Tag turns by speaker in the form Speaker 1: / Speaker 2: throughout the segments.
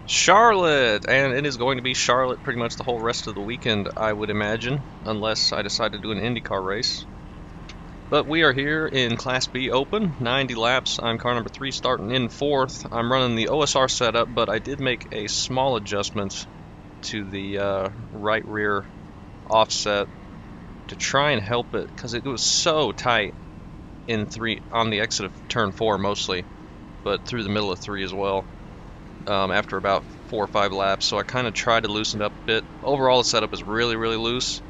Speaker 1: Charlotte, and it is going to be Charlotte pretty much the whole rest of the weekend, I would imagine, unless I decide to do an IndyCar race. But we are here in Class B Open, 90 laps. I'm car number 3, starting in 4th. I'm running the OSR setup, but I did make a small adjustment to the right rear offset to try and help it, because it was so tight in 3 on the exit of turn 4 mostly, but through the middle of 3 as well. After about 4 or 5 laps, so I kind of tried to loosen it up a bit. Overall, the setup is really, really loose,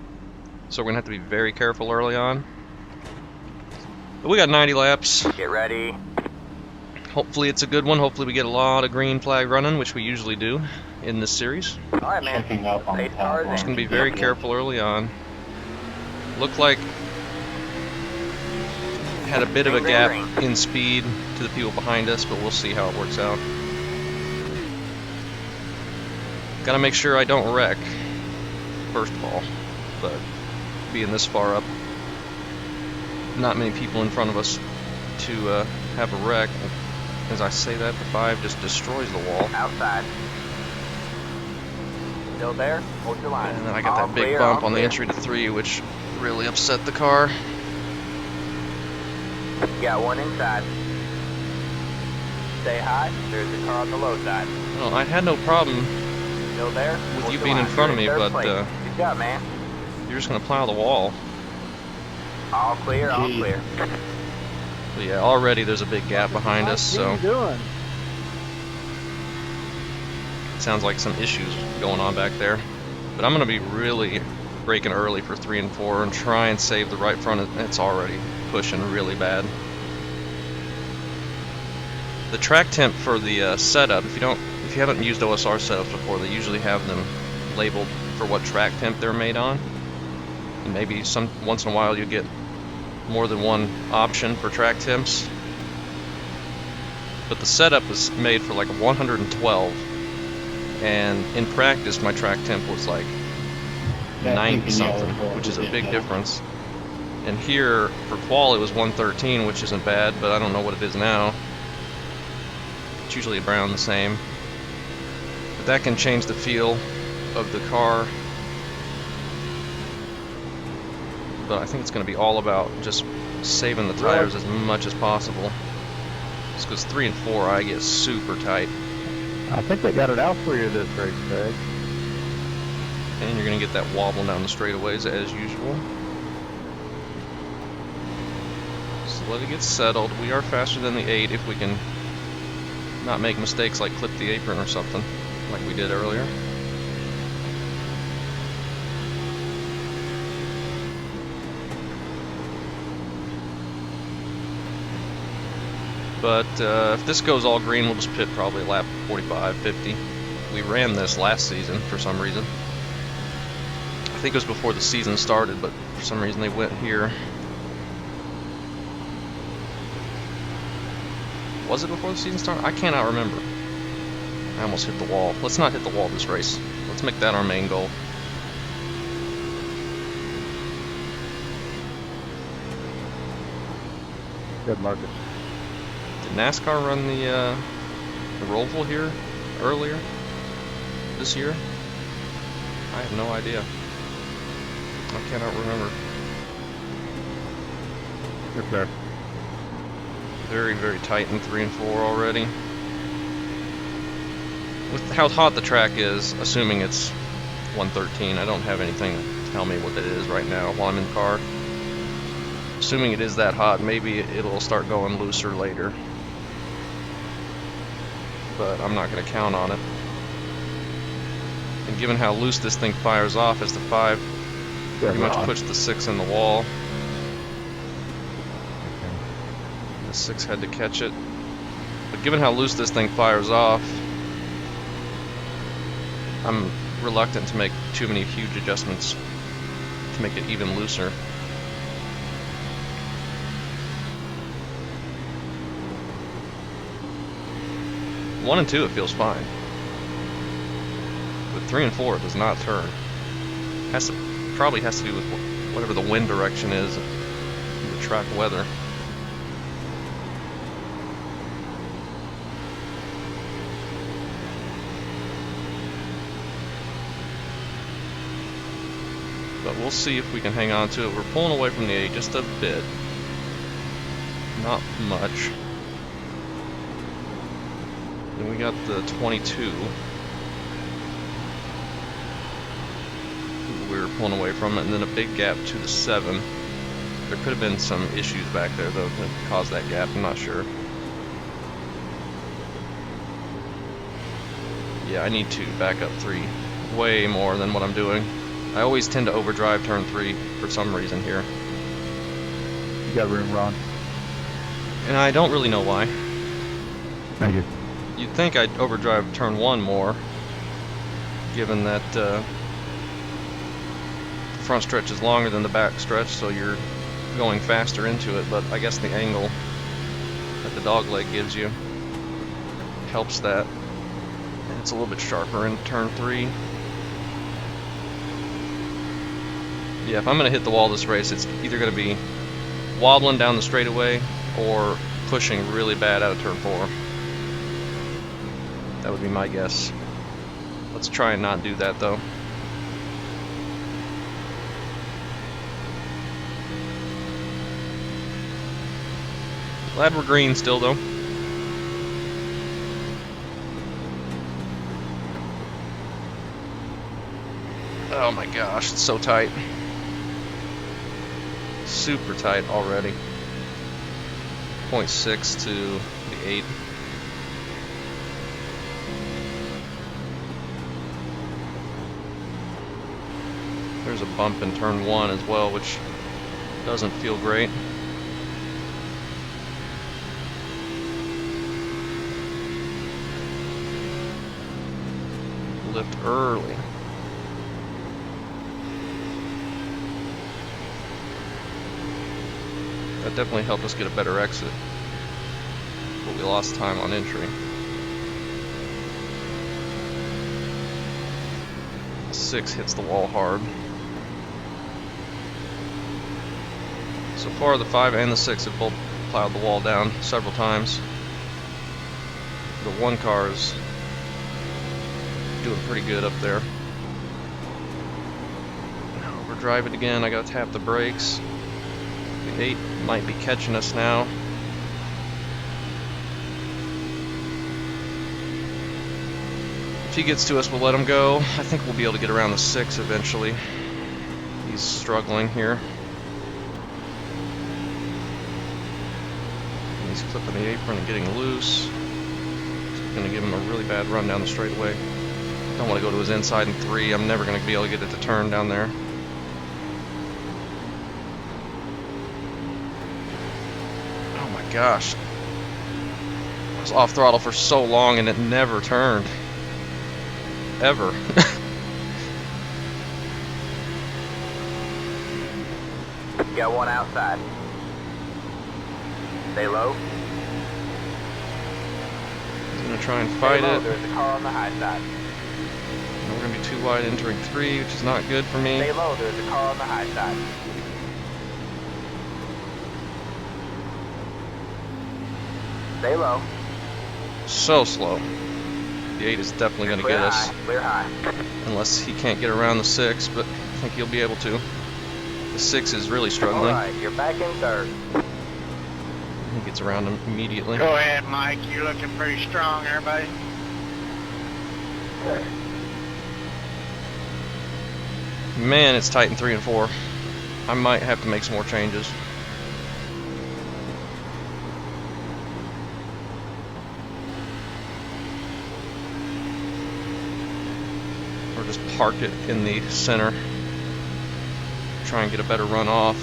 Speaker 1: so we're gonna have to be very careful early on. But we got 90 laps.
Speaker 2: Get ready.
Speaker 1: Hopefully, it's a good one. Hopefully, we get a lot of green flag running, which we usually do in this series.
Speaker 2: All right, man.
Speaker 3: Checking up on the top
Speaker 1: Just
Speaker 3: one.
Speaker 1: gonna be very careful early on. Looked like had a bit of a gap in speed to the people behind us, but we'll see how it works out. Gotta make sure I don't wreck, first of all, but being this far up, not many people in front of us to have a wreck. As I say that, the 5 just destroys the wall.
Speaker 2: Outside. Still there? Hold your line.
Speaker 1: And then I got that big bump on the entry to 3, which really upset the car.
Speaker 2: You got one inside. Stay high. There's a car on the low side.
Speaker 1: Well, I had no problem
Speaker 2: Still there?
Speaker 1: with
Speaker 2: Hold
Speaker 1: you
Speaker 2: your
Speaker 1: being in
Speaker 2: line.
Speaker 1: front of me,
Speaker 2: You're in
Speaker 1: but
Speaker 2: third place. Good job, man.
Speaker 1: you're just gonna plow the wall.
Speaker 2: All clear, all clear.
Speaker 1: But yeah, already there's a big gap behind us, so
Speaker 4: What are you doing?
Speaker 1: it sounds like some issues going on back there. But I'm gonna be really braking early for 3 and 4 and try and save the right front. It's already pushing really bad. The track temp for the setup, if you haven't used OSR setups before, they usually have them labeled for what track temp they're made on. And maybe once in a while you get more than one option for track temps. But the setup is made for like 112, and in practice my track temp was like 90 something, which is a big difference. And here for qual it was 113, which isn't bad, but I don't know what it is now. It's usually around the same. But that can change the feel of the car. But I think it's going to be all about just saving the tires as much as possible. Just because 3 and 4 I get super tight.
Speaker 4: I think they got it out for you this race, Craig.
Speaker 1: And you're going to get that wobble down the straightaways as usual. So let it get settled. We are faster than the 8 if we can not make mistakes like clip the apron or something like we did earlier. But if this goes all green, we'll just pit probably lap 45, 50. We ran this last season for some reason. I think it was before the season started, but for some reason they went here. Was it before the season started? I cannot remember. I almost hit the wall. Let's not hit the wall this race. Let's make that our main goal.
Speaker 4: Good, Marcus.
Speaker 1: Did NASCAR run the Roval here earlier this year? I have no idea. I cannot remember.
Speaker 4: Good there.
Speaker 1: Very, very tight in 3 and 4 already. With how hot the track is, assuming it's 113, I don't have anything to tell me what it is right now while I'm in the car. Assuming it is that hot, maybe it'll start going looser later. But I'm not going to count on it. And given how loose this thing fires off as the 5 pretty much pushed the 6 in the wall, the 6 had to catch it. But given how loose this thing fires off, I'm reluctant to make too many huge adjustments to make it even looser. One and 2 it feels fine. But 3 and 4 it does not turn. Probably has to do with whatever the wind direction is, the track weather. But we'll see if we can hang on to it. We're pulling away from the 8 just a bit. Not much. Then we got the 22. We were pulling away from it, and then a big gap to the 7. There could have been some issues back there, though, that caused that gap. I'm not sure. Yeah, I need to back up 3 way more than what I'm doing. I always tend to overdrive turn 3 for some reason here.
Speaker 4: You got room, Ron.
Speaker 1: And I don't really know why.
Speaker 4: Thank you.
Speaker 1: You'd think I'd overdrive turn 1 more, given that the front stretch is longer than the back stretch, so you're going faster into it, but I guess the angle that the dog leg gives you helps that. And it's a little bit sharper in turn 3. Yeah, if I'm going to hit the wall this race, it's either going to be wobbling down the straightaway or pushing really bad out of turn 4. That would be my guess. Let's try and not do that, though. Glad we're green still, though. Oh my gosh, it's so tight. Super tight already. 0.6 to the 8. There's a bump in turn 1 as well, which doesn't feel great. Lift early. That definitely helped us get a better exit, but we lost time on entry. 6 hits the wall hard. So far the 5 and the 6 have both plowed the wall down several times. The 1 car is doing pretty good up there. Overdrive it again, I gotta tap the brakes. The 8 might be catching us now. If he gets to us, we'll let him go. I think we'll be able to get around the 6 eventually. He's struggling here. He's clipping the apron and getting loose. It's gonna give him a really bad run down the straightaway. Don't want to go to his inside in 3. I'm never going to be able to get it to turn down there. Oh my gosh. I was off throttle for so long and it never turned. Ever.
Speaker 2: Got one outside. Stay low.
Speaker 1: He's going to try and fight it.
Speaker 2: There's a car on the high side.
Speaker 1: We're going to be too wide entering 3, which is not good for me.
Speaker 2: Stay low, there's a car on the high side. Stay low.
Speaker 1: So slow. The 8 is definitely going to get us.
Speaker 2: Clear high.
Speaker 1: Unless he can't get around the 6, but I think he'll be able to. The 6 is really struggling.
Speaker 2: Alright, you're back in 3rd.
Speaker 1: He gets around him immediately.
Speaker 3: Go ahead, Mike. You're looking pretty strong there, buddy.
Speaker 1: Man, it's tight in 3 and 4. I might have to make some more changes. Or just park it in the center. Try and get a better run off.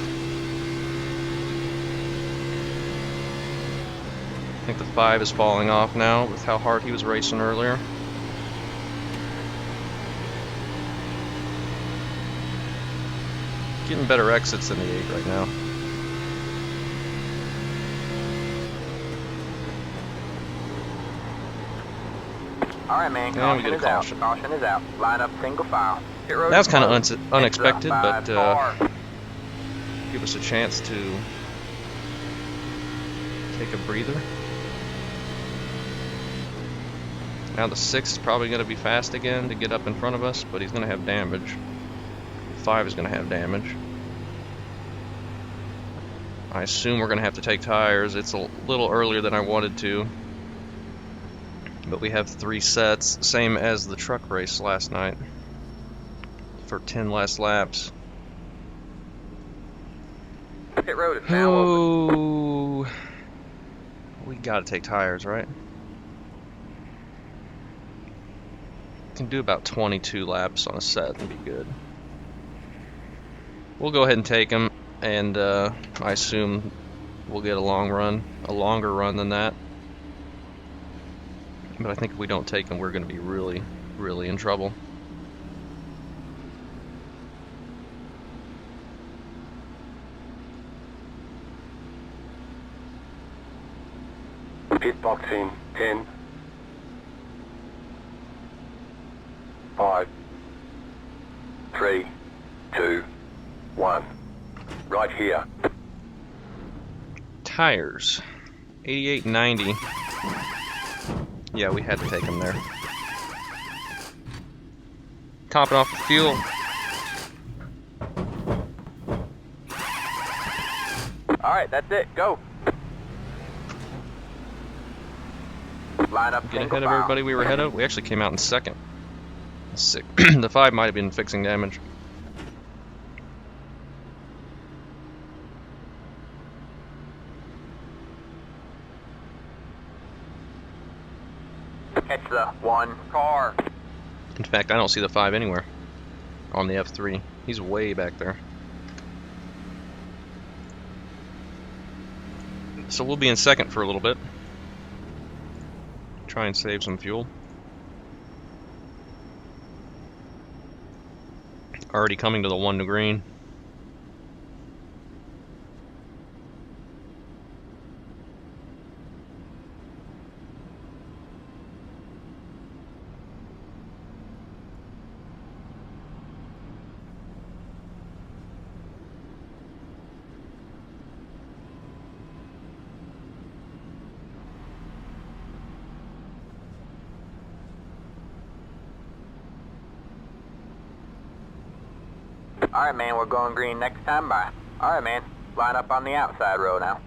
Speaker 1: I think the 5 is falling off now with how hard he was racing earlier. Getting better exits than the 8 right now.
Speaker 2: Alright, man.
Speaker 1: And we get a caution.
Speaker 2: Caution is out. Line up single file.
Speaker 1: That was kind of unexpected, but
Speaker 2: Bar.
Speaker 1: give us a chance to take a breather. Now the 6 is probably going to be fast again to get up in front of us, but he's going to have damage. 5 is going to have damage. I assume we're going to have to take tires. It's a little earlier than I wanted to. But we have 3 sets, same as the truck race last night, for 10 less laps.
Speaker 2: Pit road is now open.
Speaker 1: Oh, we got to take tires, right? Can do about 22 laps on a set and be good. We'll go ahead and take them, and I assume we'll get a longer run than that. But I think if we don't take them, we're going to be really, really in trouble.
Speaker 5: Pit box in 10, 5, 3, 2, 1. Right here.
Speaker 1: Tires, 88.90. Yeah, we had to take them there. Topping off the fuel.
Speaker 2: Alright, that's it. Go. Line up
Speaker 1: Get
Speaker 2: single
Speaker 1: ahead of
Speaker 2: file.
Speaker 1: everybody we were ahead of. We actually came out in second. Sick. The 5 might have been fixing damage.
Speaker 2: Catch the 1 car.
Speaker 1: In fact, I don't see the 5 anywhere on the F3. He's way back there. So we'll be in second for a little bit. Try and save some fuel. Already coming to the 1 to green.
Speaker 2: Alright, man, we're going green next time. Bye. Alright, man, line up on the outside row now.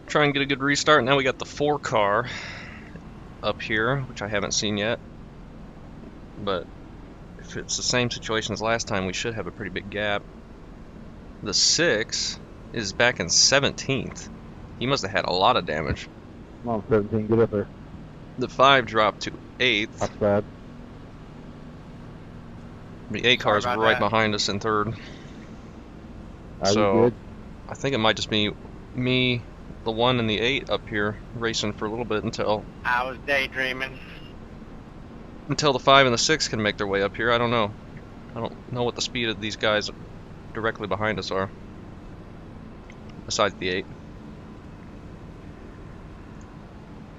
Speaker 1: Try and get a good restart. Now we got the 4 car up here, which I haven't seen yet. But if it's the same situation as last time, we should have a pretty big gap. The 6 is back in 17th. He must have had a lot of damage.
Speaker 4: Come on, 17, get up there.
Speaker 1: The 5 dropped to 8th.
Speaker 4: That's bad.
Speaker 1: The 8 car is
Speaker 3: Sorry
Speaker 1: right
Speaker 3: about that.
Speaker 1: behind us in 3rd.
Speaker 4: Are you
Speaker 1: So
Speaker 4: good?
Speaker 1: I think it might just be me, the 1 and the 8 up here racing for a little bit until
Speaker 3: I was daydreaming.
Speaker 1: the 5 and the 6 can make their way up here. I don't know. I don't know what the speed of these guys directly behind us are, besides the 8.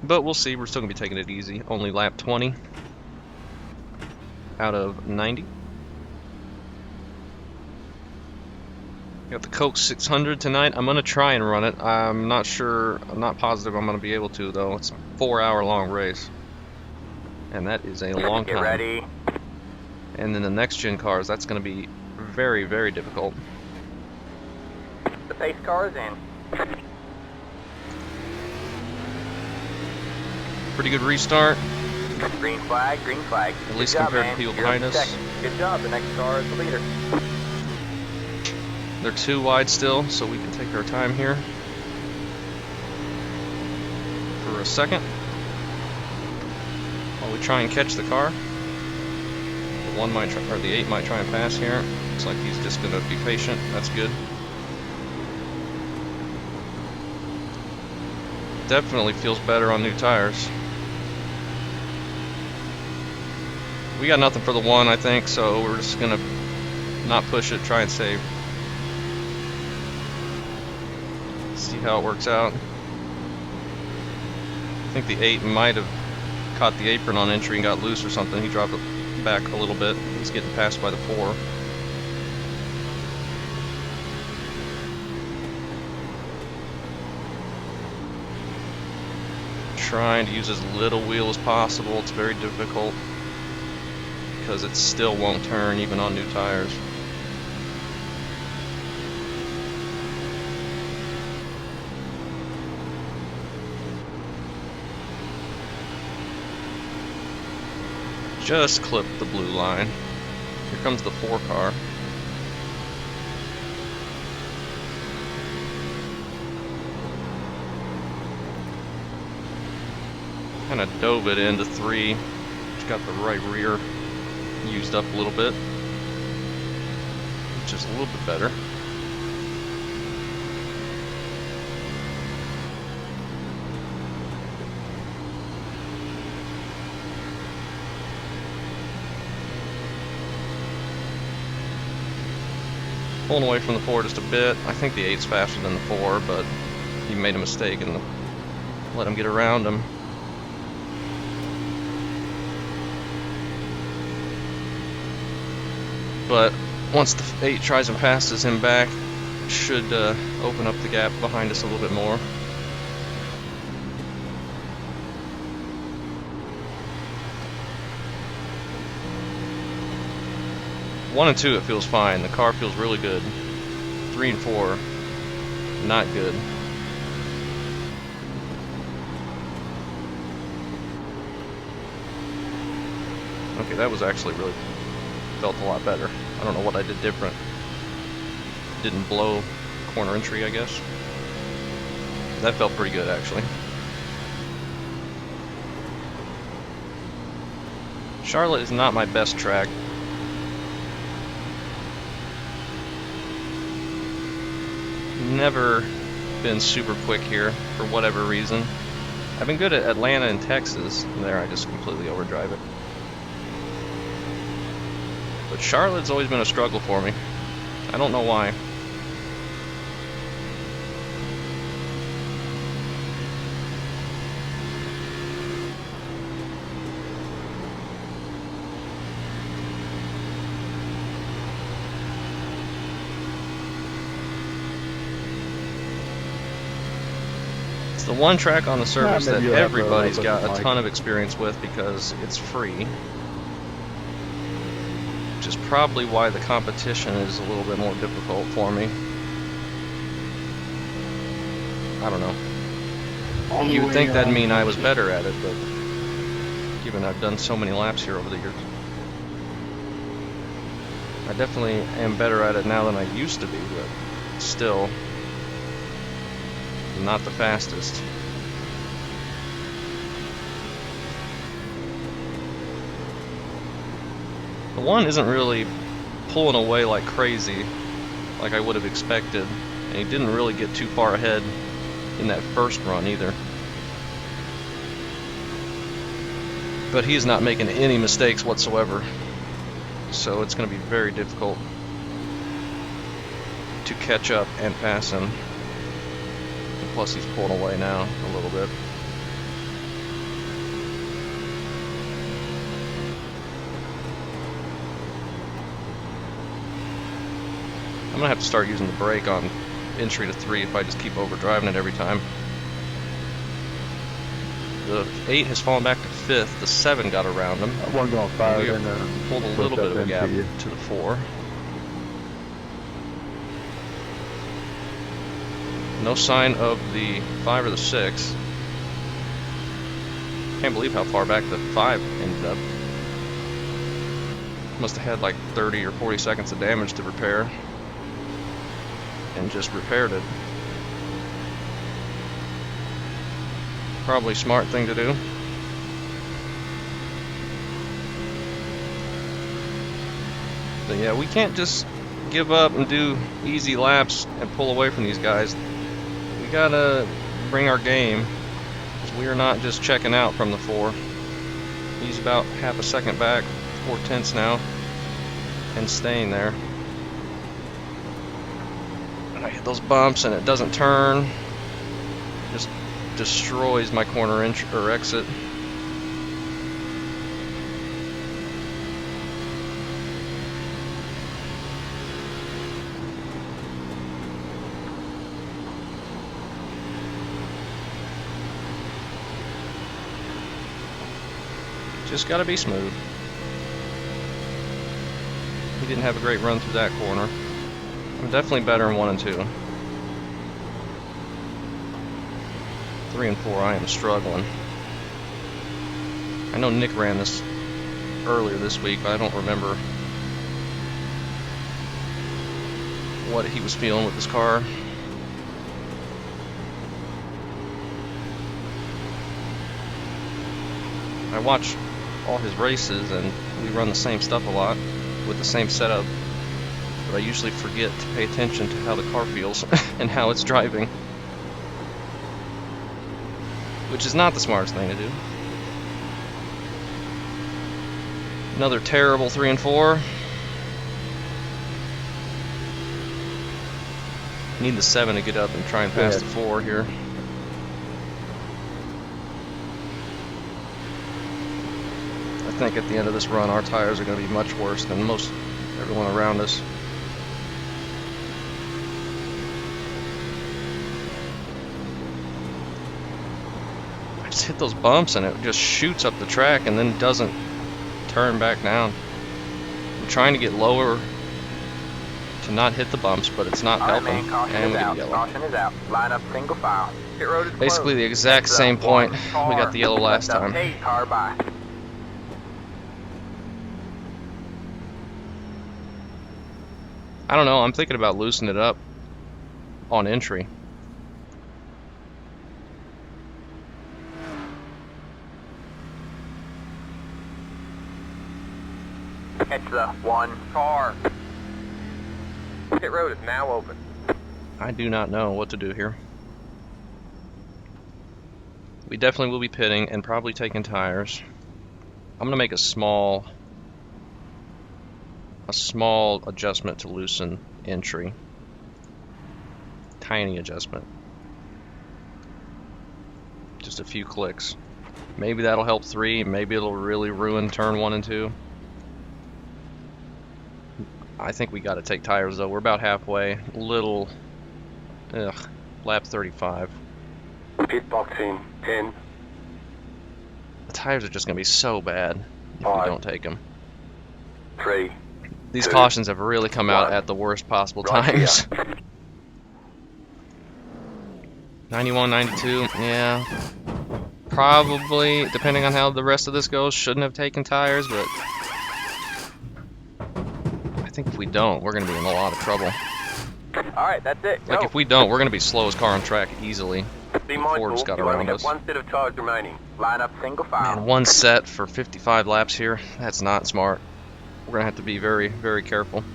Speaker 1: But we'll see. We're still going to be taking it easy. Only lap 20 out of 90. Got the Coke 600 tonight. I'm going to try and run it. I'm not sure. I'm not positive I'm going to be able to, though. It's a 4-hour long race. And that is a long
Speaker 2: Get
Speaker 1: time.
Speaker 2: ready.
Speaker 1: And then the next gen cars, that's going to be very, very difficult.
Speaker 2: The pace car is in.
Speaker 1: Pretty good restart.
Speaker 2: Green flag, green flag.
Speaker 1: At
Speaker 2: Good
Speaker 1: least
Speaker 2: job,
Speaker 1: compared to
Speaker 2: man.
Speaker 1: people
Speaker 2: You're
Speaker 1: behind
Speaker 2: up
Speaker 1: us.
Speaker 2: second. Good job. The next car is the leader.
Speaker 1: They're 2 wide still, so we can take our time here for a second while we try and catch the car. The 1 might try, or the 8 might try and pass here. Looks like he's just going to be patient. That's good. Definitely feels better on new tires. We got nothing for the 1, I think, so we're just going to not push it, try and save. See how it works out. I think the 8 might have caught the apron on entry and got loose or something. He dropped it back a little bit. He's getting passed by the 4. Trying to use as little wheel as possible. It's very difficult. because it still won't turn even on new tires. Just clipped the blue line. Here comes the 4 car. Kind of dove it into 3. Just got the right rear used up a little bit, which is a little bit better. Pulling away from the 4 just a bit. I think the 8's faster than the 4, but he made a mistake and let him get around him. But once the 8 tries and passes him back, it should open up the gap behind us a little bit more. One and 2 it feels fine. The car feels really good. 3 and 4, not good. Okay, that was actually really felt a lot better. I don't know what I did different. Didn't blow corner entry, I guess. That felt pretty good actually. Charlotte is not my best track. Never been super quick here for whatever reason. I've been good at Atlanta and Texas. There, I just completely overdrive it. But Charlotte's always been a struggle for me. I don't know why. It's the one track on the surface that everybody's got a ton of experience with because it's free. Which is probably why the competition is a little bit more difficult for me. I don't know. You would think that'd mean I was better at it, but given I've done so many laps here over the years. I definitely am better at it now than I used to be, but still not the fastest. The 1 isn't really pulling away like crazy, like I would have expected, and he didn't really get too far ahead in that first run either. But he's not making any mistakes whatsoever, so it's going to be very difficult to catch up and pass him. And plus he's pulling away now a little bit. I'm gonna have to start using the brake on entry to 3 if I just keep overdriving it every time. The 8 has fallen back to 5th. The 7 got around him.
Speaker 4: One going 5
Speaker 1: We
Speaker 4: and
Speaker 1: pulled a little bit of a gap to the 4. No sign of the 5 or the 6. Can't believe how far back the 5 ended up. Must have had like 30 or 40 seconds of damage to repair. And just repaired it. Probably smart thing to do. But yeah, we can't just give up and do easy laps and pull away from these guys. We gotta bring our game, because we are not just checking out from the 4. He's about half a second back, 4/10 now, and staying there. I hit those bumps and it doesn't turn. Just destroys my corner or exit. Just gotta be smooth. He didn't have a great run through that corner. I'm definitely better in 1 and 2. 3 and 4, I am struggling. I know Nick ran this earlier this week, but I don't remember what he was feeling with his car. I watch all his races, and we run the same stuff a lot with the same setup, but I usually forget to pay attention to how the car feels and how it's driving, which is not the smartest thing to do. Another terrible 3 and 4. Need the 7 to get up and try and pass the 4 here. I think at the end of this run, our tires are going to be much worse than most everyone around us. I just hit those bumps and it just shoots up the track and then doesn't turn back down. I'm trying to get lower to not hit the bumps, but it's not helping. And we get yellow.
Speaker 2: Caution is out. Line up single file. Pit road is
Speaker 1: Basically
Speaker 2: closed.
Speaker 1: the exact same point. We got the yellow last time.
Speaker 2: Car by.
Speaker 1: I don't know, I'm thinking about loosening it up on entry.
Speaker 2: Catch the 1 car. Pit road is now open.
Speaker 1: I do not know what to do here. We definitely will be pitting and probably taking tires. I'm going to make a small adjustment to loosen entry. Tiny adjustment. Just a few clicks. Maybe that'll help 3, maybe it'll really ruin turn 1 and 2. I think we got to take tires though. We're about halfway. Lap 35.
Speaker 5: Pit box in 10.
Speaker 1: The tires are just going to be so bad if we don't take them.
Speaker 5: 3.
Speaker 1: These
Speaker 5: 2,
Speaker 1: cautions have really come out
Speaker 5: 1.
Speaker 1: at the worst possible
Speaker 5: Right
Speaker 1: times.
Speaker 5: here.
Speaker 1: 91, 92, yeah. Probably, depending on how the rest of this goes, shouldn't have taken tires, but I think if we don't, we're going to be in a lot of trouble.
Speaker 2: Alright, that's it.
Speaker 1: Like,
Speaker 2: Go.
Speaker 1: if we don't, we're going to be slowest car on track easily.
Speaker 5: Be
Speaker 1: Ford's
Speaker 5: mindful,
Speaker 1: got
Speaker 5: you only
Speaker 1: around
Speaker 5: have
Speaker 1: us.
Speaker 5: 1 set of tires remaining.
Speaker 2: Line up single file.
Speaker 1: Man, 1 set for 55 laps here, that's not smart. We're going to have to be very, very careful.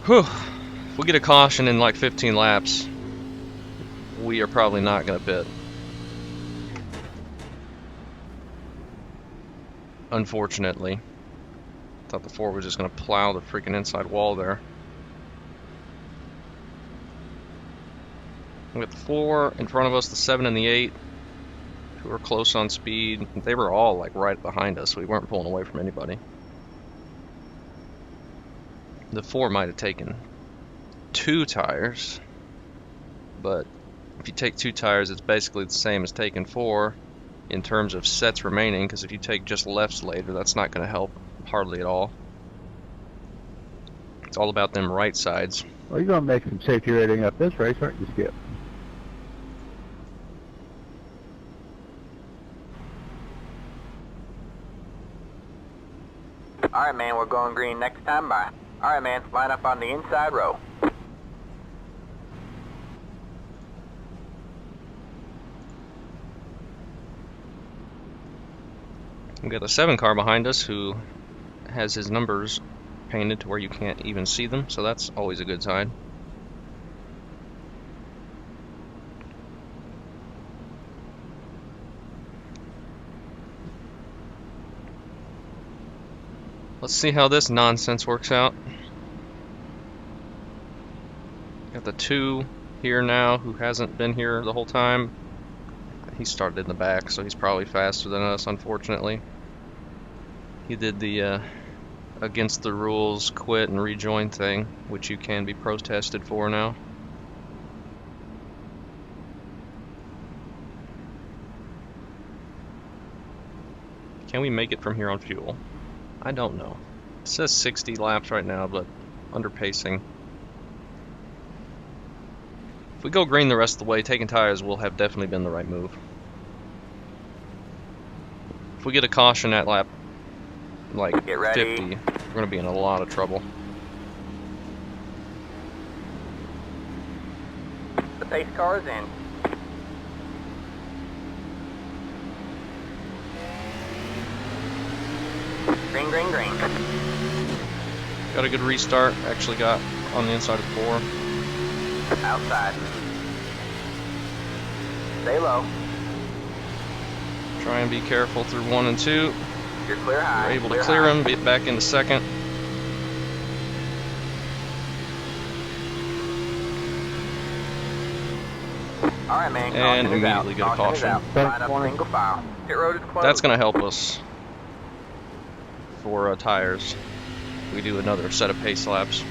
Speaker 1: Whew. If we get a caution in like 15 laps, we are probably not going to pit. Unfortunately. Thought the 4 was just going to plow the freaking inside wall there. We got the 4 in front of us, the 7 and the 8, who are close on speed. They were all like right behind us. We weren't pulling away from anybody. The 4 might have taken 2 tires, but if you take 2 tires, it's basically the same as taking 4 in terms of sets remaining, because if you take just lefts later, that's not going to help hardly at all. It's all about them right sides.
Speaker 4: Well, you're going to make some safety rating up this race, aren't you, Skip?
Speaker 2: Alright, man, we're going green next time by. Alright, man, line up on the inside row.
Speaker 1: We got the 7 car behind us who has his numbers painted to where you can't even see them, so that's always a good sign. Let's see how this nonsense works out. Got the 2 here now who hasn't been here the whole time. He started in the back, so he's probably faster than us, unfortunately. He did the against the rules quit and rejoin thing, which you can be protested for now. Can we make it from here on fuel? I don't know. It says 60 laps right now, but under pacing. If we go green the rest of the way, taking tires will have definitely been the right move. If we get a caution at lap like
Speaker 2: Get ready.
Speaker 1: 50, we're going to be in a lot of trouble.
Speaker 2: The pace car is in. Green, green, green.
Speaker 1: Got a good restart. Actually got on the inside of 4.
Speaker 2: Outside. Stay low.
Speaker 1: Try and be careful through 1 and 2.
Speaker 2: You're clear high.
Speaker 1: We're able to clear
Speaker 2: high.
Speaker 1: him, get back into second.
Speaker 2: All right, man.
Speaker 1: And
Speaker 2: Caution is out.
Speaker 1: immediately get a
Speaker 2: Caution is
Speaker 1: caution.
Speaker 2: out. Line up single file. Pit road is closed.
Speaker 1: That's going to help us for tires. We do another set of pace laps.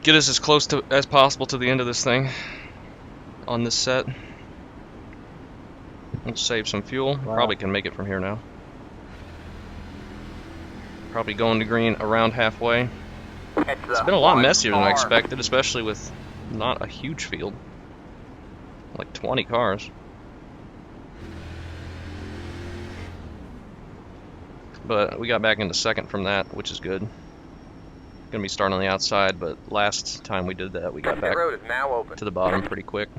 Speaker 1: Get us as close to as possible to the end of this thing on this set. Let's save some fuel.
Speaker 4: Wow.
Speaker 1: Probably can make it from here now. Probably going to green around halfway. It's been a lot messier than I expected, especially with not a huge field. Like 20 cars. But we got back into second from that, which is good. Gonna be starting on the outside, but last time we did that, we got back
Speaker 2: road is now open.
Speaker 1: to the bottom pretty quick.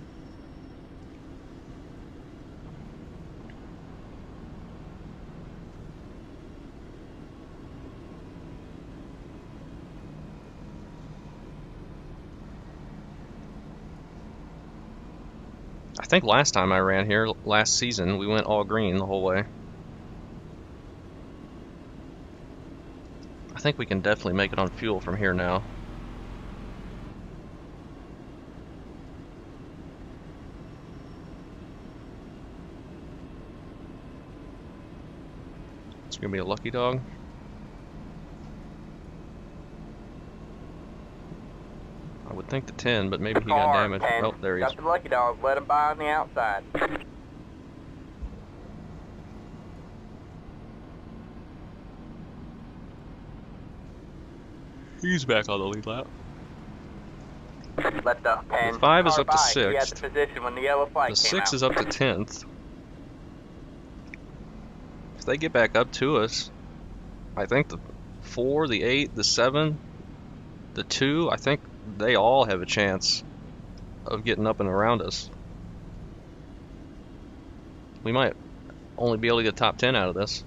Speaker 1: I think last time I ran here, last season, we went all green the whole way. I think we can definitely make it on fuel from here now. It's gonna be a lucky dog. I would think the 10, but maybe he got damaged. Oh, there he is.
Speaker 2: Got the lucky dog. Let him by on the outside.
Speaker 1: He's back on the lead lap.
Speaker 2: Let the 10
Speaker 1: The 5 is
Speaker 2: car
Speaker 1: up to
Speaker 2: by. He had
Speaker 1: 6th.
Speaker 2: the position when the yellow flag
Speaker 1: The
Speaker 2: came
Speaker 1: 6
Speaker 2: out.
Speaker 1: is up to 10th. If they get back up to us, I think the 4, the 8, the 7, the 2, I think they all have a chance of getting up and around us. We might only be able to get top 10 out of this.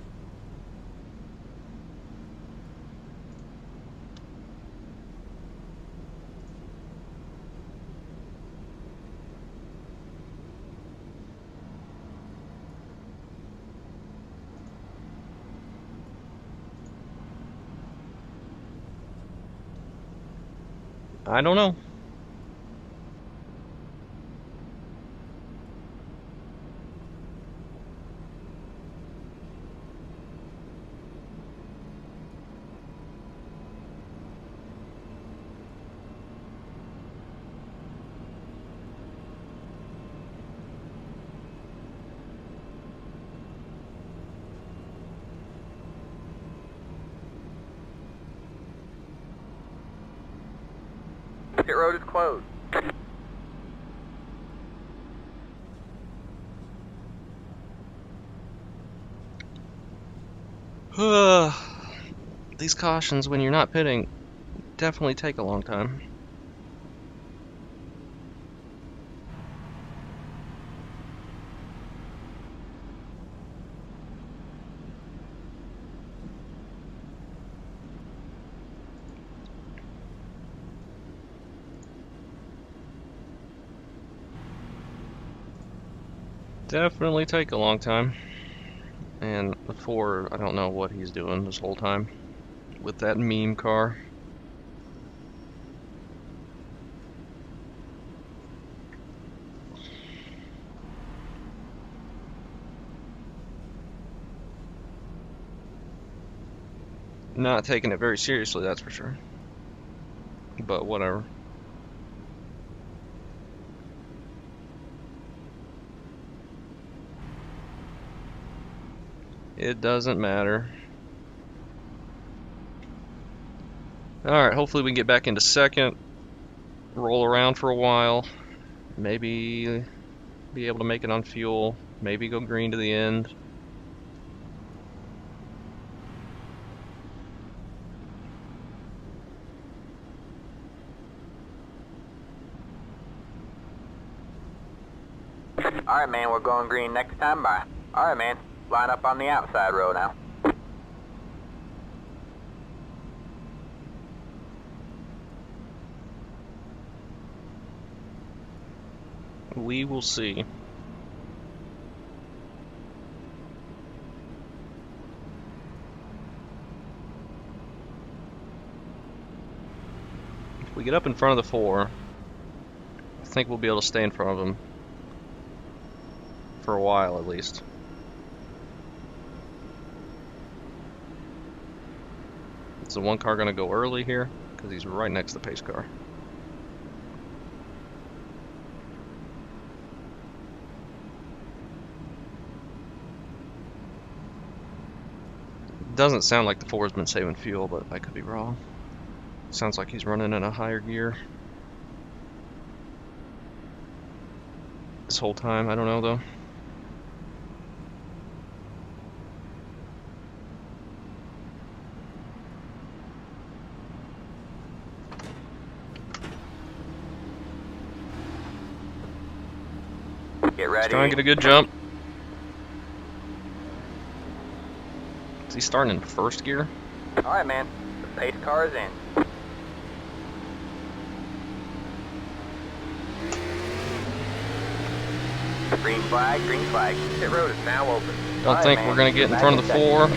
Speaker 1: I don't know.
Speaker 2: Pit road is closed.
Speaker 1: These cautions, when you're not pitting, definitely take a long time. Definitely take a long time. And before, I don't know what he's doing this whole time with that meme car. Not taking it very seriously, that's for sure. But whatever. It doesn't matter. Alright, hopefully we can get back into second, roll around for a while, maybe be able to make it on fuel, maybe go green to the end.
Speaker 2: Alright, man, we're going green next time by. Alright, man, line up on the outside row now.
Speaker 1: We will see. If we get up in front of the 4, I think we'll be able to stay in front of them for a while at least. Is the 1 car going to go early here? Because he's right next to the pace car. Doesn't sound like the 4's been saving fuel, but I could be wrong. Sounds like he's running in a higher gear this whole time. I don't know though.
Speaker 2: Get ready.
Speaker 1: Trying to get a good jump. Is he starting in first gear?
Speaker 2: Alright, man, the pace car is in. Green flag, green flag. Pit road is now open.
Speaker 1: Don't think we're going to get in front of the 4.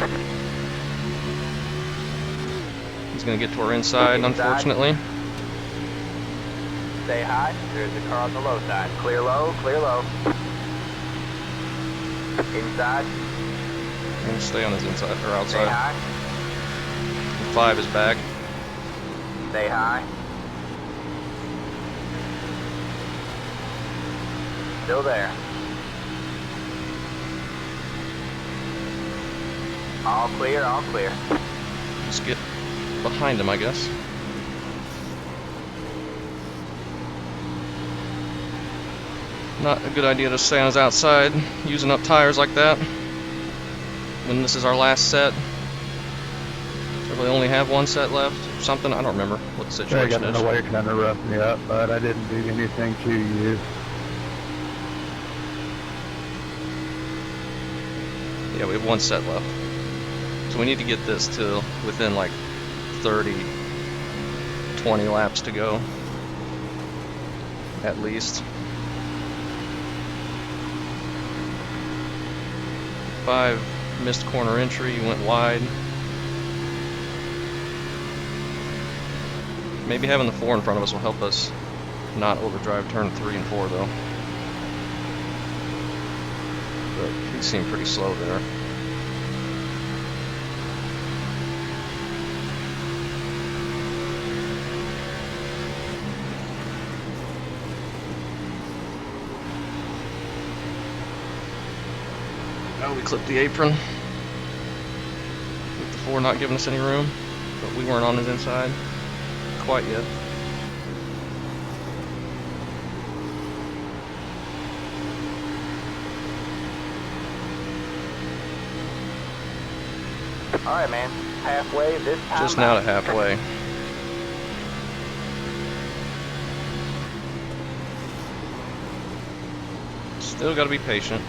Speaker 1: He's going to get to our inside, unfortunately.
Speaker 2: Stay high. There's the car on the low side. Clear low, clear low. Inside.
Speaker 1: I'm going to stay on his inside or
Speaker 2: Stay
Speaker 1: outside.
Speaker 2: high.
Speaker 1: 5 is back.
Speaker 2: Stay high. Still there. All clear, all clear.
Speaker 1: Just get behind him, I guess. Not a good idea to stay on his outside, using up tires like that. When this is our last set. So we only have 1 set left or something. I don't remember what the
Speaker 4: I
Speaker 1: situation
Speaker 4: got
Speaker 1: is.
Speaker 4: the way kind of roughed me up, but I didn't do anything to you.
Speaker 1: Yeah, we have 1 set left. So we need to get this to within like 30, 20 laps to go. At least. 5 missed corner entry, went wide. Maybe having the 4 in front of us will help us not overdrive turn 3 and 4 though. But he seemed pretty slow there. Oh, we clipped the apron. With the 4 not giving us any room, but we weren't on his inside quite yet.
Speaker 2: Alright, man. Halfway this time.
Speaker 1: Just now to halfway. Still gotta be patient.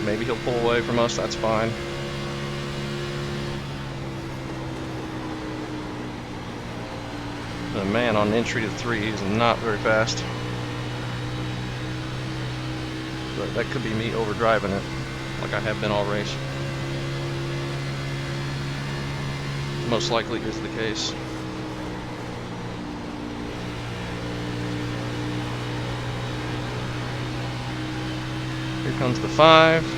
Speaker 1: Maybe he'll pull away from us, that's fine. The man on entry to 3 is not very fast. But that could be me overdriving it, like I have been all race. Most likely is the case. Here comes the 5.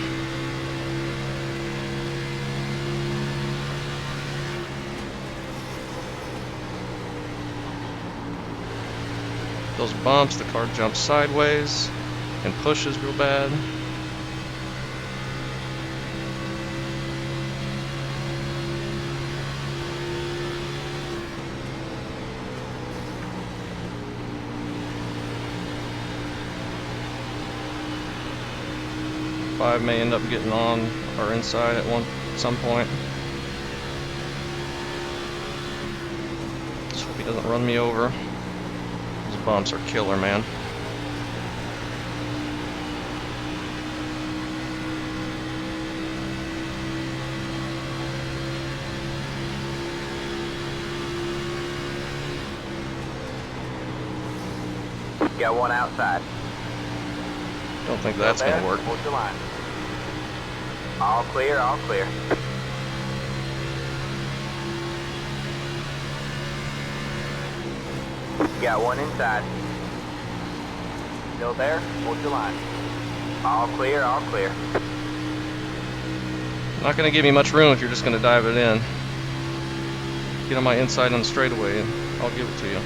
Speaker 1: Those bumps, the car jumps sideways and pushes real bad. 5 may end up getting on our inside at some point. Just hope he doesn't run me over. These bumps are killer, man.
Speaker 2: Got one outside.
Speaker 1: Don't think that's gonna work.
Speaker 2: Hold your line. All clear, all clear. Got one inside. Still there? Hold your line. All clear, all clear.
Speaker 1: Not gonna give me much room if you're just gonna dive it in. Get on my inside on the straightaway and I'll give it to you.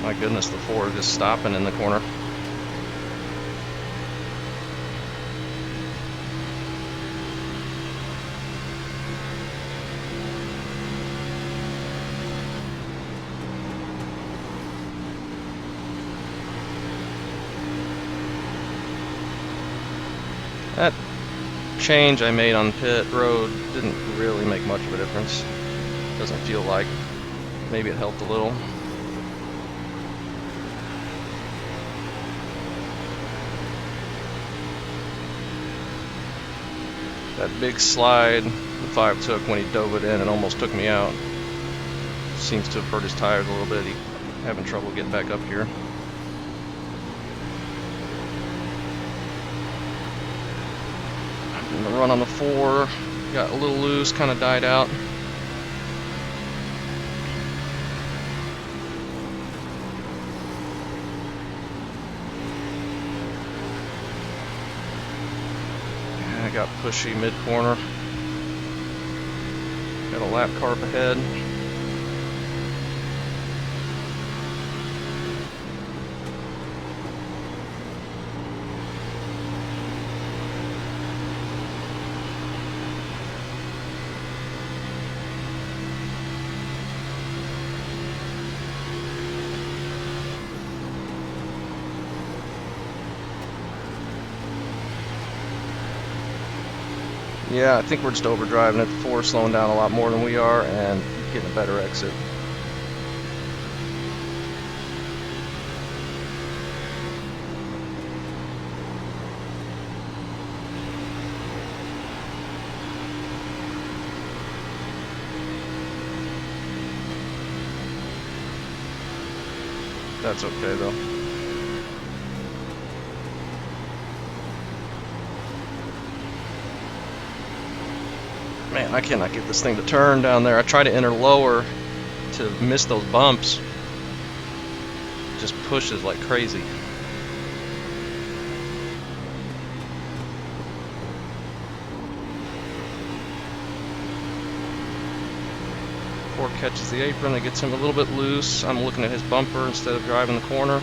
Speaker 1: My goodness, the Ford is stopping in the corner. That change I made on pit road didn't really make much of a difference. Doesn't feel like. Maybe it helped a little. That big slide the 5 took when he dove it in and almost took me out. Seems to have hurt his tires a little bit. He's having trouble getting back up here. And the run on the 4 got a little loose, kind of died out. I got pushy mid-corner. Got a lap car up ahead. Yeah, I think we're just overdriving it. The 4 slowing down a lot more than we are and getting a better exit. That's okay though. Man, I cannot get this thing to turn down there. I try to enter lower to miss those bumps. It just pushes like crazy. Ford catches the apron, it gets him a little bit loose. I'm looking at his bumper instead of driving the corner.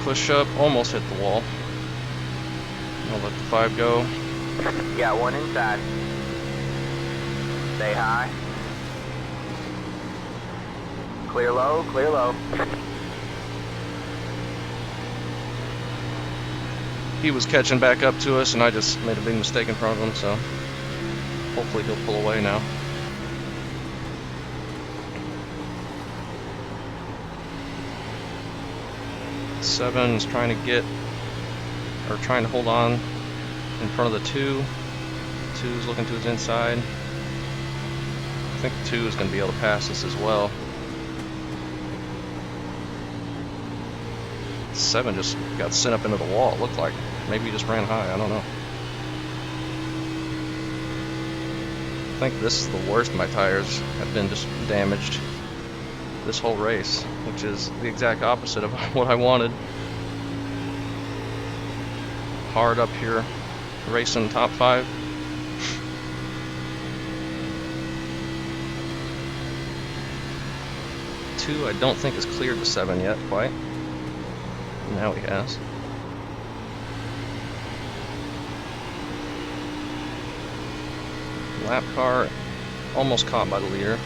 Speaker 1: Push up, almost hit the wall. I'll let the 5 go.
Speaker 2: Got one inside. Stay high. Clear low, clear low.
Speaker 1: He was catching back up to us and I just made a big mistake in front of him, so hopefully he'll pull away now. Seven is trying to get, or trying to hold on in front of the 2. 2 is looking to his inside. I think 2 is going to be able to pass us as well. 7 just got sent up into the wall, it looked like. Maybe he just ran high, I don't know. I think this is the worst my tires have been just damaged this whole race, which is the exact opposite of what I wanted. Hard up here. racing top 5. Two, I don't think has cleared the 7 yet, quite. Now he has. Lap car almost caught by the leader.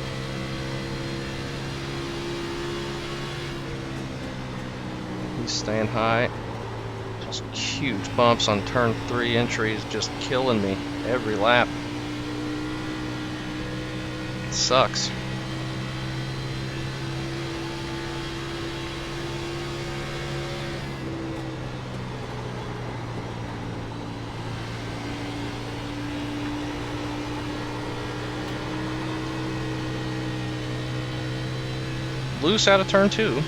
Speaker 1: He's staying high. Just huge bumps on turn 3 entries, just killing me every lap. It sucks. Loose out of turn 2.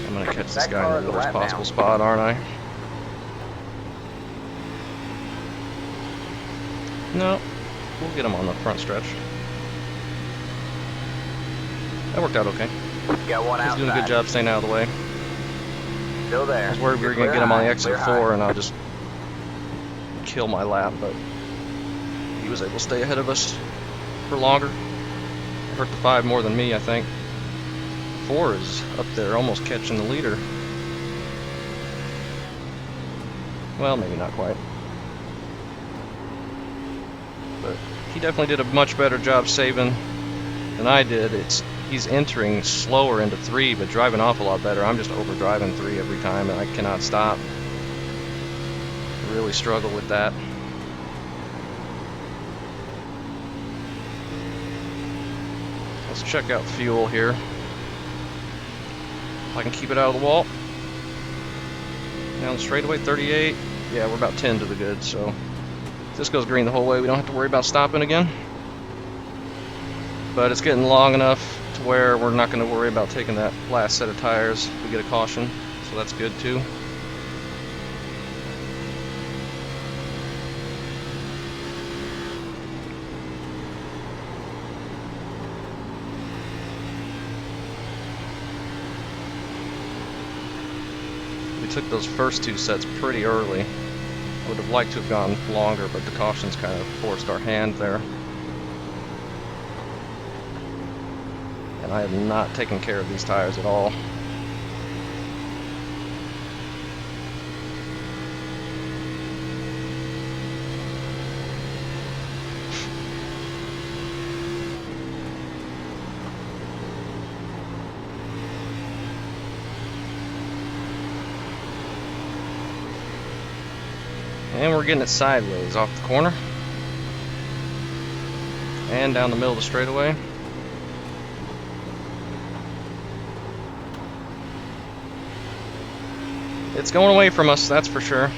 Speaker 1: I'm gonna catch this guy in the worst possible spot, aren't I? No, we'll get him on the front stretch. That worked out okay.
Speaker 2: Got one
Speaker 1: He's doing a good job staying out of the way.
Speaker 2: Still there.
Speaker 1: I was worried we were gonna get him on the exit 4 and I'll just kill my lap, but he was able to stay ahead of us for longer. Hurt the 5 more than me, I think. 4 is up there, almost catching the leader. Well, maybe not quite. But he definitely did a much better job saving than I did. He's entering slower into 3, but driving off a lot better. I'm just overdriving 3 every time, and I cannot stop. I really struggle with that. Let's check out fuel here. If I can keep it out of the wall. Down the straightaway, 38. Yeah, we're about 10 to the good, so if this goes green the whole way, we don't have to worry about stopping again. But it's getting long enough to where we're not going to worry about taking that last set of tires. We get a caution, so that's good too. Took those first 2 sets pretty early. I would have liked to have gone longer, but the cautions kind of forced our hand there. And I have not taken care of these tires at all. And we're getting it sideways off the corner and down the middle of the straightaway. It's going away from us, that's for sure.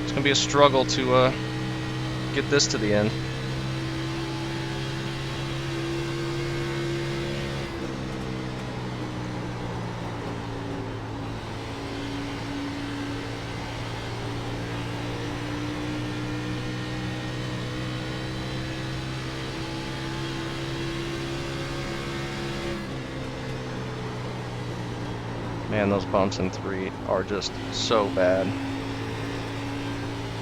Speaker 1: It's going to be a struggle to get this to the end. Man, those bumps in 3 are just so bad.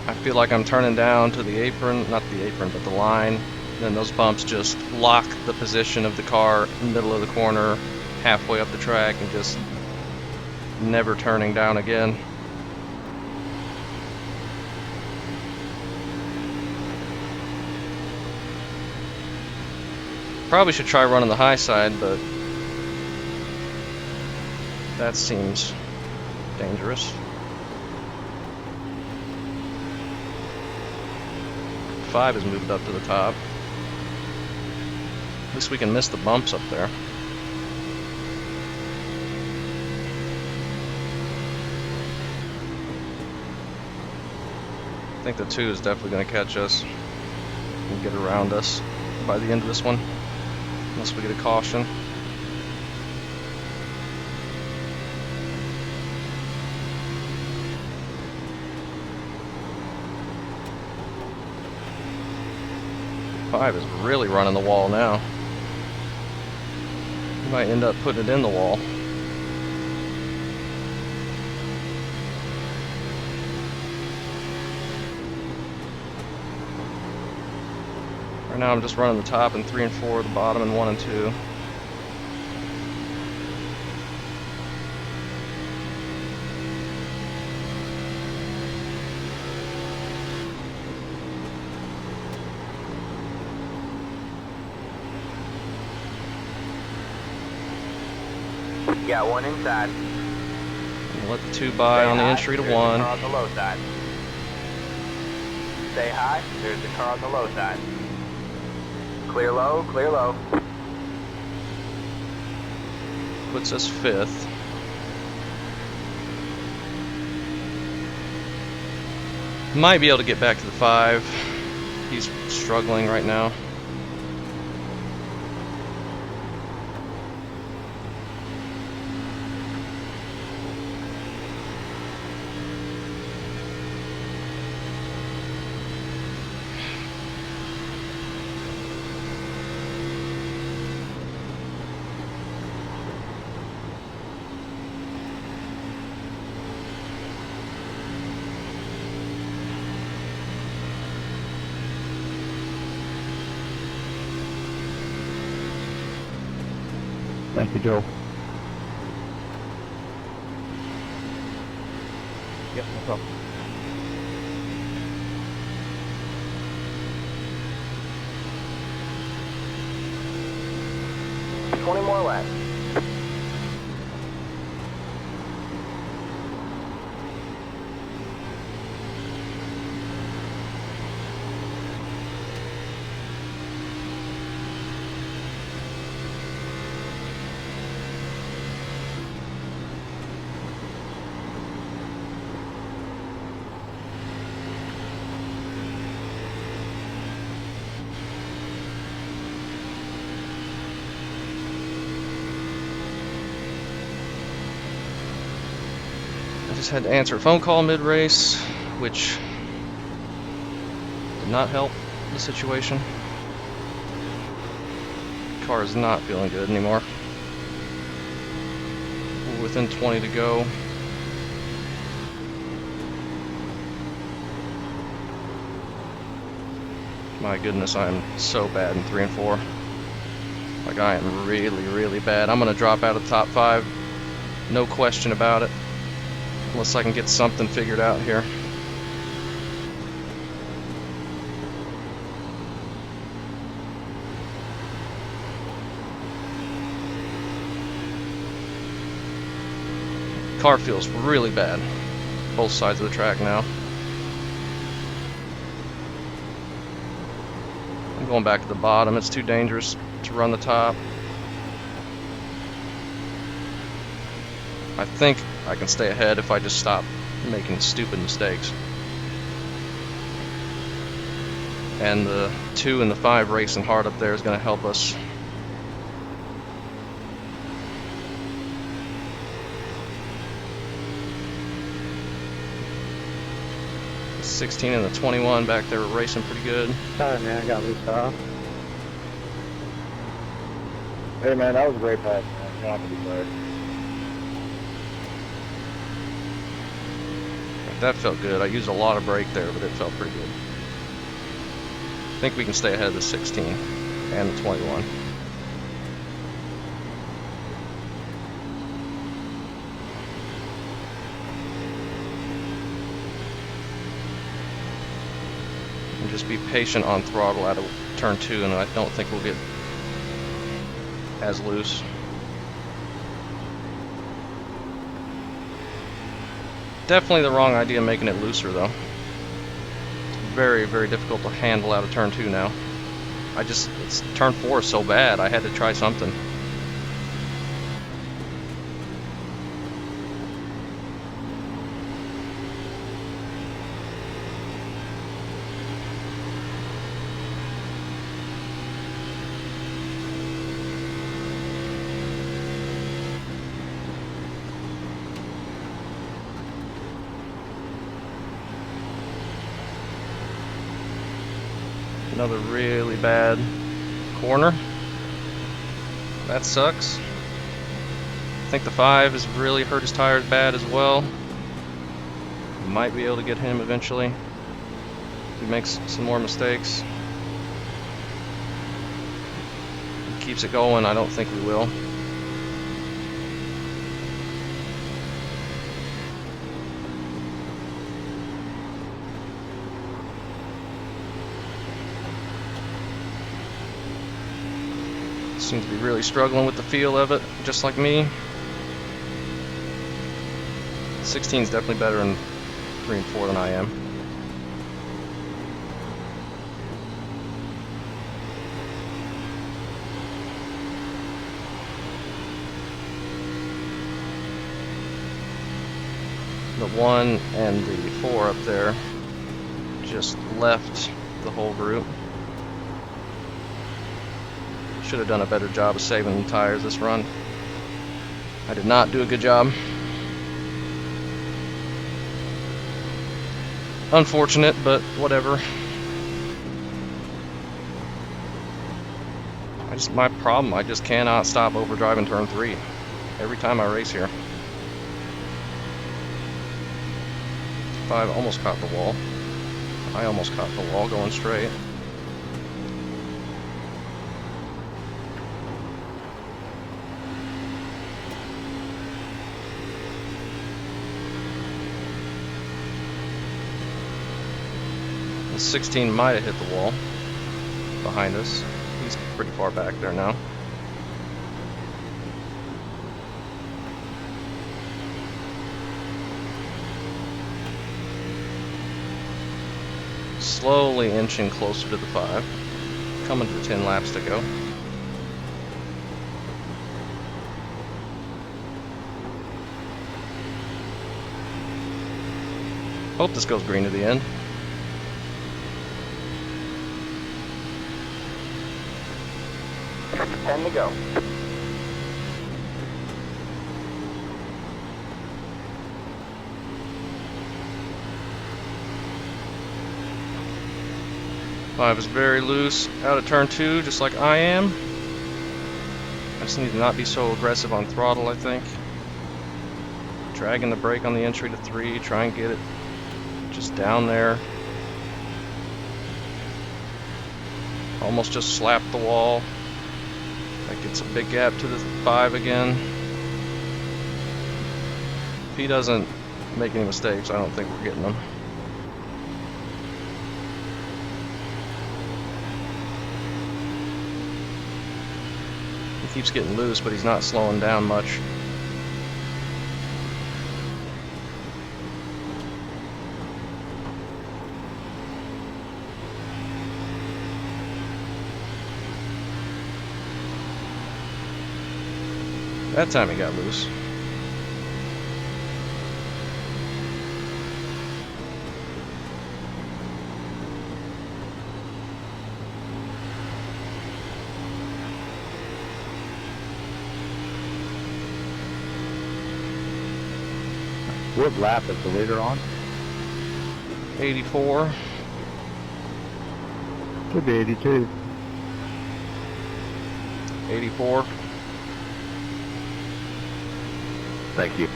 Speaker 1: I feel like I'm turning down to the apron, not the apron, but the line. And then those bumps just lock the position of the car in the middle of the corner, halfway up the track, and just never turning down again. Probably should try running the high side, but that seems dangerous. 5 has moved up to the top. At least we can miss the bumps up there. I think the 2 is definitely going to catch us and get around us by the end of this one, unless we get a caution. Five is really running the wall now. He might end up putting it in the wall. now I'm just running the top and 3 and 4, the bottom and 1 and 2.
Speaker 2: Got one inside.
Speaker 1: And let the 2 by on the entry to 1.
Speaker 2: There's the car on the low side. Stay high. There's the car on the low side. Clear low, clear low.
Speaker 1: Puts us 5th. Might be able to get back to the 5. He's struggling right now.
Speaker 4: Thank you, Joel.
Speaker 1: Yep, no problem.
Speaker 2: $20 more laps.
Speaker 1: I just had to answer a phone call mid-race, which did not help the situation. Car is not feeling good anymore. We're within 20 to go. My goodness, I am so bad in 3 and 4. Like, I am really, really bad. I'm gonna drop out of the top 5. No question about it. Unless I can get something figured out here. Car feels really bad. Both sides of the track now. I'm going back to the bottom. It's too dangerous to run the top. I think I can stay ahead if I just stop making stupid mistakes. And the 2 and the 5 racing hard up there is going to help us. The 16 and the 21 back there were racing pretty good.
Speaker 4: Sorry, man, I got loose off. Hey, man, that was a great pass, man. You don't have to be sorry.
Speaker 1: That felt good. I used a lot of brake there, but it felt pretty good. I think we can stay ahead of the 16 and the 21. And just be patient on throttle out of turn 2, and I don't think we'll get as loose. Definitely the wrong idea making it looser though. It's very, very difficult to handle out of turn 2 now. Turn 4 is so bad, I had to try something. Another really bad corner. That sucks. I think the 5 has really hurt his tires bad as well. Might be able to get him eventually if he makes some more mistakes. keeps it going, I don't think we will. Seems to be really struggling with the feel of it, just like me. 16 is definitely better in 3 and 4 than I am. The 1 and the 4 up there just left the whole group. Should have done a better job of saving the tires this run. I did not do a good job. Unfortunate, but whatever. My problem, I just cannot stop overdriving turn 3 every time I race here. 5 almost caught the wall. I almost caught the wall going straight. The 16 might have hit the wall behind us. He's pretty far back there now. Slowly inching closer to the 5. Coming to 10 laps to go. Hope this goes green to the end.
Speaker 2: Ten to go.
Speaker 1: Five is very loose out of turn 2, just like I am. I just need to not be so aggressive on throttle, I think. Dragging the brake on the entry to 3, try and get it just down there. Almost just slapped the wall. That gets a big gap to the 5 again. If he doesn't make any mistakes, I don't think we're getting them. He keeps getting loose, but he's not slowing down much. That time he got loose.
Speaker 4: What lap is the leader on?
Speaker 1: 84.
Speaker 4: Could be 82.
Speaker 1: 84.
Speaker 4: Thank you.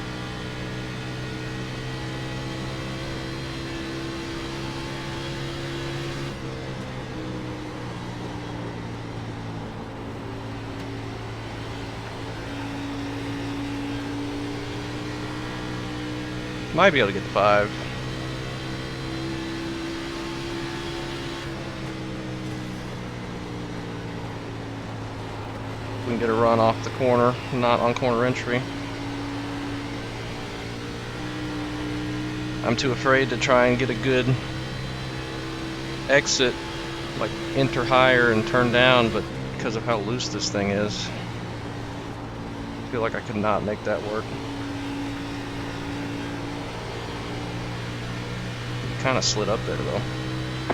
Speaker 1: Might be able to get the 5. We can get a run off the corner, not on corner entry. I'm too afraid to try and get a good exit, like enter higher and turn down, but because of how loose this thing is, I feel like I could not make that work. Kind of slid up there though.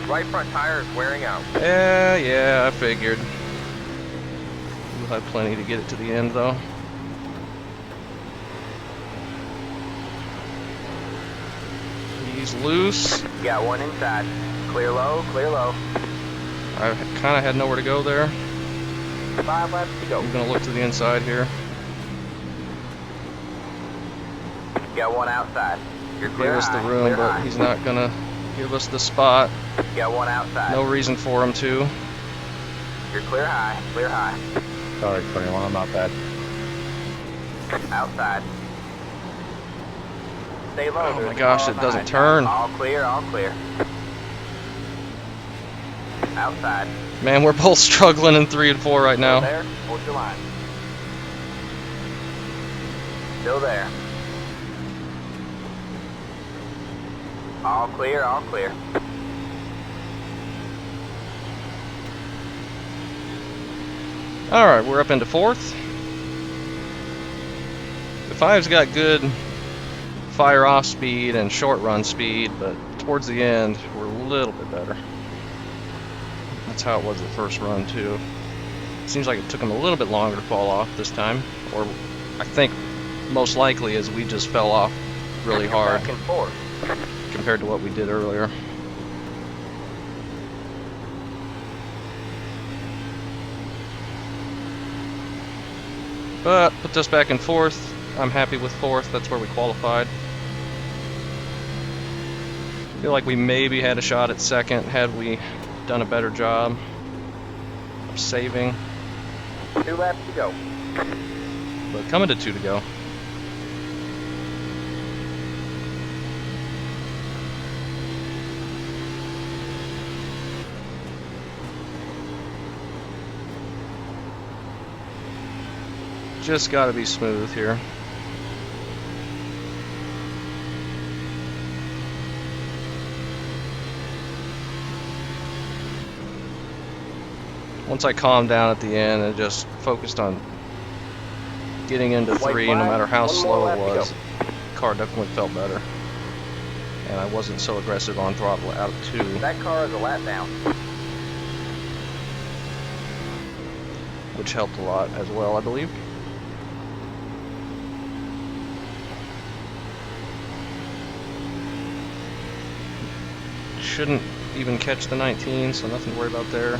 Speaker 2: Right front tire is wearing out.
Speaker 1: Yeah, I figured. We'll have plenty to get it to the end though. He's loose.
Speaker 2: Got one inside. Clear low, clear low.
Speaker 1: I kind of had nowhere to go there.
Speaker 2: 5 laps to go.
Speaker 1: I'm gonna look to the inside here.
Speaker 2: Got one outside. You're clear
Speaker 1: Give us the
Speaker 2: high,
Speaker 1: room,
Speaker 2: clear
Speaker 1: but
Speaker 2: high.
Speaker 1: he's not gonna give us the spot.
Speaker 2: Got one outside.
Speaker 1: No reason for him to.
Speaker 2: You're clear high, clear high.
Speaker 4: Sorry, 21, I'm not bad.
Speaker 2: Outside. Stay low.
Speaker 1: Oh
Speaker 2: there's
Speaker 1: my
Speaker 2: a
Speaker 1: gosh,
Speaker 2: car
Speaker 1: it doesn't
Speaker 2: behind you.
Speaker 1: turn.
Speaker 2: All clear, all clear. Outside.
Speaker 1: Man, we're both struggling in 3 and 4 right
Speaker 2: Still
Speaker 1: now.
Speaker 2: there? Hold your line. Still there. All clear, all clear.
Speaker 1: Alright, we're up into 4th. The 5's got good fire off speed and short run speed, but towards the end, we're a little bit better. That's how it was the first run, too. Seems like it took him a little bit longer to fall off this time, or I think most likely is we just fell off really hard
Speaker 2: Back and forth.
Speaker 1: compared to what we did earlier. But put us back in 4th. I'm happy with 4th. That's where we qualified. Feel like we maybe had a shot at 2nd had we done a better job of saving.
Speaker 2: 2 laps to go.
Speaker 1: But coming to 2 to go. Just gotta be smooth here. Once I calmed down at the end and just focused on getting into 3, no matter how slow it was, the car definitely felt better. And I wasn't so aggressive on throttle out of 2.
Speaker 2: That car is a lap down.
Speaker 1: Which helped a lot as well, I believe. Shouldn't even catch the 19, so nothing to worry about there.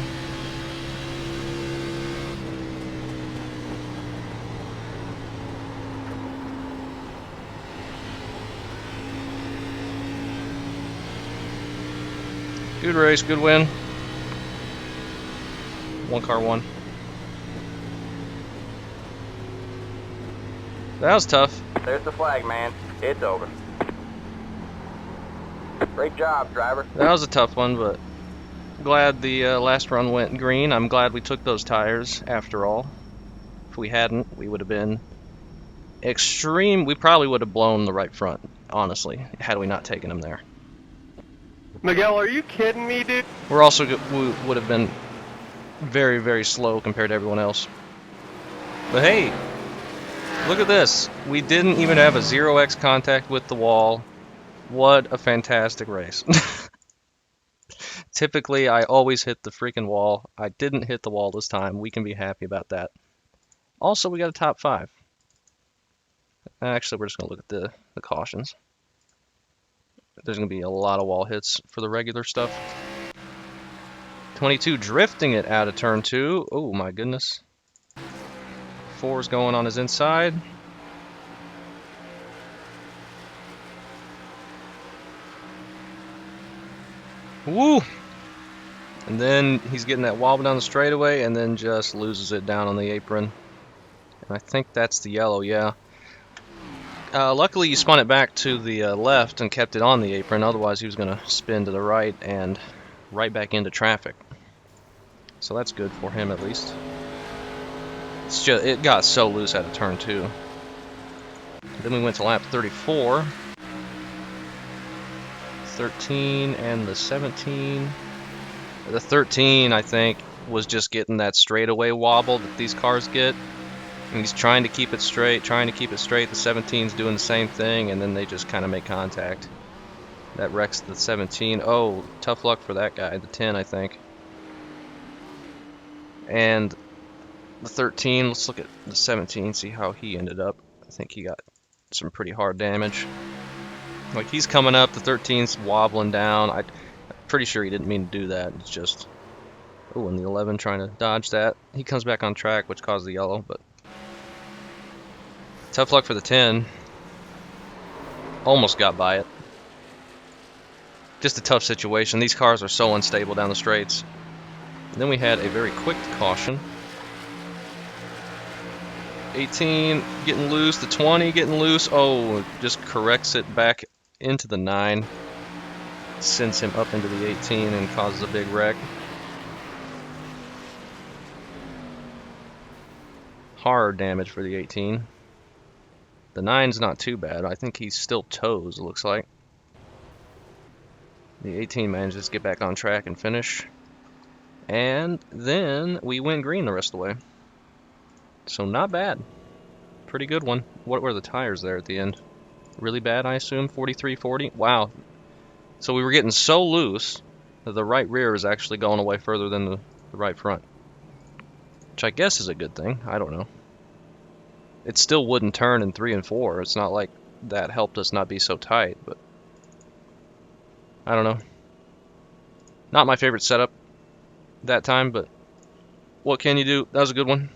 Speaker 1: Good race, good win. One car won. That was tough.
Speaker 2: There's the flag, man. It's over. Great job, driver.
Speaker 1: That was a tough one, but glad the last run went green. I'm glad we took those tires after all. If we hadn't, we would have been extreme. We probably would have blown the right front, honestly, had we not taken them there.
Speaker 6: Miguel, are you kidding me, dude?
Speaker 1: We're also we would have been very, very slow compared to everyone else. But hey, look at this. We didn't even have a 0x contact with the wall. What a fantastic race. Typically, I always hit the freaking wall. I didn't hit the wall this time. We can be happy about that. Also, we got a top 5. Actually, we're just going to look at the cautions. There's going to be a lot of wall hits for the regular stuff. 22 drifting it out of turn 2. Oh my goodness. 4's going on his inside. Woo! And then he's getting that wobble down the straightaway and then just loses it down on the apron. And I think that's the yellow, yeah. Luckily, you spun it back to the left and kept it on the apron. Otherwise, he was going to spin to the right and right back into traffic. So that's good for him, at least. It's just, it got so loose out of turn 2. Then we went to lap 34. 13 and the 17. The 13, I think, was just getting that straightaway wobble that these cars get. And he's trying to keep it straight, The 17's doing the same thing, and then they just kind of make contact. That wrecks the 17. Oh, tough luck for that guy. The 10, I think. And the 13, let's look at the 17, see how he ended up. I think he got some pretty hard damage. Like, he's coming up, the 13's wobbling down. I'm pretty sure he didn't mean to do that. It's just... Oh, and the 11 trying to dodge that. He comes back on track, which caused the yellow, but... Tough luck for the 10. Almost got by it. Just a tough situation. These cars are so unstable down the straights. And then we had a very quick caution. 18 getting loose, the 20 getting loose. Oh, just corrects it back into the 9. Sends him up into the 18 and causes a big wreck. Hard damage for the 18. The 9's not too bad. I think he's still toes, it looks like. The 18 manages to get back on track and finish. And then we win green the rest of the way. So not bad. Pretty good one. What were the tires there at the end? Really bad, I assume? 43-40? Wow. So we were getting so loose that the right rear is actually going away further than the right front. Which I guess is a good thing. I don't know. It still wouldn't turn in 3 and 4. It's not like that helped us not be so tight, but I don't know. Not my favorite setup that time, but what can you do? That was a good one.